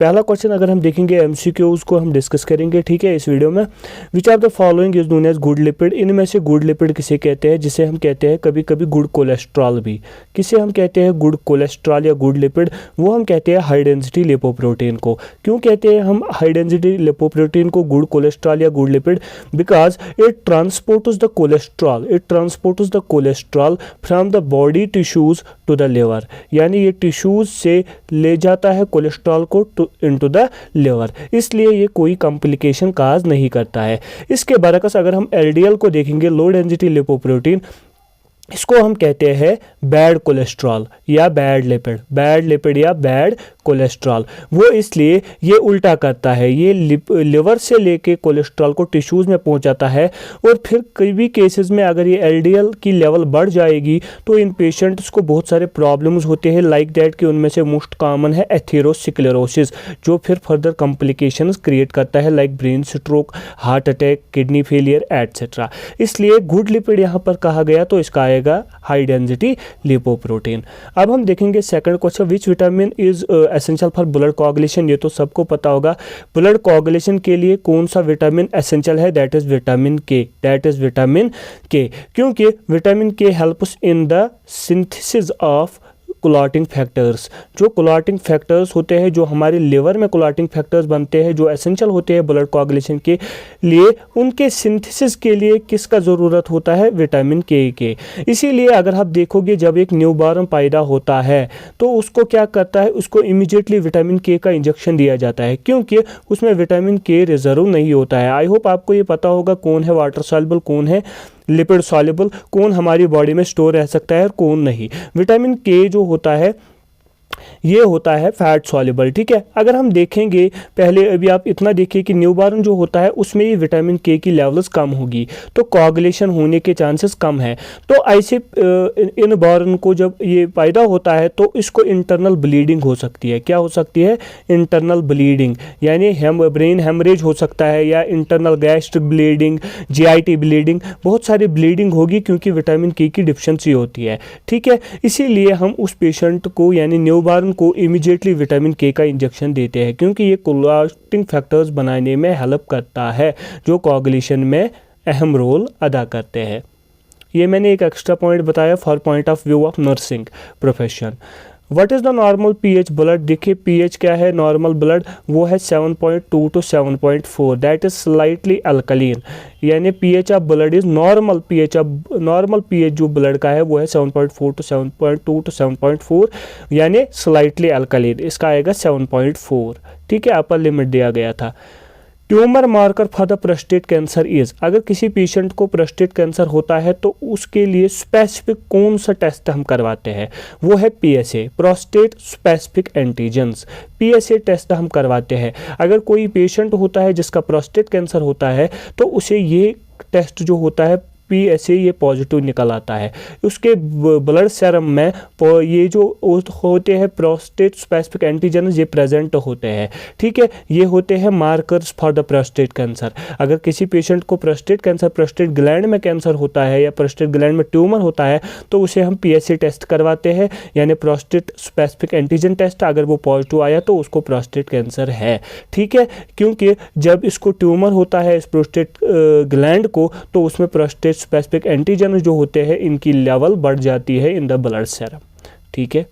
पहला क्वेश्चन अगर हम देखेंगे एमसीक्यूज को हम डिस्कस करेंगे, ठीक है, इस वीडियो में। Which are the following is known as good lipid, इनमें से गुड लिपिड किसे कहते हैं, जिसे हम कहते हैं कभी कभी गुड कोलेस्ट्रॉल भी, किसे हम कहते हैं गुड कोलेस्ट्रॉल या गुड लिपिड, वो हम कहते हैं हाई डेंसिटी लिपोप्रोटीन को। क्यों कहते हैं हम हाई डेंसिटी लिपोप्रोटीन को गुड कोलेस्ट्रॉल या good lipid? Because it transports the cholesterol, it transports the cholesterol from the body tissues to the liver, यानी ये टिश्यूज से ले जाता है कोलेस्ट्रॉल को इनटू द लिवर, इसलिए ये कोई कॉम्प्लिकेशन काज नहीं करता है। इसके बरकस अगर हम एलडीएल को देखेंगे, लो डेंसिटी लिपोप्रोटीन, इसको हम कहते हैं बैड कोलेस्ट्रॉल या बैड लिपिड या बैड कोलेस्ट्रॉल। वो इसलिए ये उल्टा करता है, ये लिवर से लेके कोलेस्ट्रॉल को टिश्यूज़ में पहुंचाता है, और फिर कई केसेस में अगर ये एलडीएल की लेवल बढ़ जाएगी तो इन पेशेंट्स को बहुत सारे प्रॉब्लम्स होते हैं, लाइक दैट कि उनमें से मोस्ट कॉमन है एथेरोस्क्लेरोसिस, जो फिर फर्दर कॉम्प्लिकेशंस क्रिएट करता है, like brain stroke, heart attack, kidney failure etcetera. इसलिए गुड लिपिड यहाँ पर कहा गया तो इसका आएगा हाई डेंसिटी लिपोप्रोटीन। अब हम देखेंगे second question, which vitamin is essential for blood coagulation. ये तो सबको पता होगा, ब्लड कोआगुलेशन के लिए कौन सा विटामिन एसेंशियल है, दैट इज विटामिन के, दैट इज विटामिन के, क्योंकि विटामिन के helps in the synthesis of clotting factors. जो क्लॉटिंग फैक्टर्स होते हैं, जो हमारे लिवर में क्लॉटिंग फैक्टर्स बनते हैं, जो एसेंशियल होते हैं ब्लड कोआगुलेशन के लिए, उनके सिंथेसिस के लिए किसका ज़रूरत होता है, विटामिन के। इसीलिए अगर आप देखोगे जब एक न्यूबॉर्न पैदा होता है तो उसको क्या करता है, उसको इमीडिएटली विटामिन के का इंजेक्शन दिया जाता है, क्योंकि उसमें विटामिन के रिजर्व नहीं होता है। आई होप आपको ये पता होगा कौन है वाटर सॉल्युबल, कौन है लिपिड सॉल्युबल, कौन हमारी बॉडी में स्टोर रह सकता है और कौन नहीं। विटामिन के जो होता है ये होता है फैट सॉल्युबल, ठीक है। अगर हम देखेंगे पहले, अभी आप इतना देखिए कि न्यूबॉर्न जो होता है उसमें ये विटामिन के की लेवल्स कम होगी, तो कोआगुलेशन होने के चांसेस कम है। तो ऐसे इनबॉर्न को जब ये पैदा होता है तो इसको इंटरनल ब्लीडिंग हो सकती है। क्या हो सकती है? इंटरनल ब्लीडिंग, यानी ब्रेन हेमरेज हो सकता है, या internal gastric bleeding, GIT bleeding, बहुत सारी ब्लीडिंग होगी क्योंकि विटामिन के की डिफिशिएंसी होती है, ठीक है। इसीलिए हम उस पेशेंट को यानी न्यूबॉर्न को इमीडिएटली विटामिन के का इंजेक्शन देते हैं, क्योंकि ये क्लॉटिंग फैक्टर्स बनाने में हेल्प करता है, जो कोआगुलेशन में अहम रोल अदा करते हैं। ये मैंने एक एक्स्ट्रा पॉइंट बताया for point of view of nursing profession. What is the normal pH blood? देखिए पीएच क्या है नॉर्मल ब्लड, वो है 7.2 to 7.4, that is slightly alkaline, यानी pH of blood is normal pH जो ब्लड का है वो है 7.4 to 7.2 to 7.4, यानी स्लाइटली अल्कलीन, इसका आएगा 7.4, ठीक है, अपर लिमिट दिया गया था। Tumour marker for the prostate cancer is, अगर किसी पेशेंट को प्रोस्टेट कैंसर होता है तो उसके लिए स्पेसिफिक कौन सा टेस्ट हम करवाते हैं, वो है PSA, prostate specific antigens, PSA test हम करवाते हैं। अगर कोई पेशेंट होता है जिसका प्रोस्टेट कैंसर होता है तो उसे ये टेस्ट जो होता है पीएसए ये पॉजिटिव निकल आता है, उसके ब्लड सेरम में ये जो होते हैं प्रोस्टेट स्पेसिफिक एंटीजन ये प्रेजेंट होते हैं, ठीक है, ये होते हैं markers for the prostate cancer. अगर किसी पेशेंट को प्रोस्टेट कैंसर, प्रोस्टेट ग्लैंड में कैंसर होता है या प्रोस्टेट ग्लैंड में ट्यूमर होता है तो उसे हम पीएसए टेस्ट करवाते हैं, यानी प्रोस्टेट स्पेसिफिक एंटीजन टेस्ट। अगर वो पॉजिटिव आया तो उसको प्रोस्टेट कैंसर है, ठीक है, क्योंकि जब इसको ट्यूमर होता है इस प्रोस्टेट ग्लैंड को तो उसमें प्रोस्टेट स्पेसिफिक एंटीजन जो होते हैं इनकी लेवल बढ़ जाती है इन द ब्लड सेरम, ठीक है।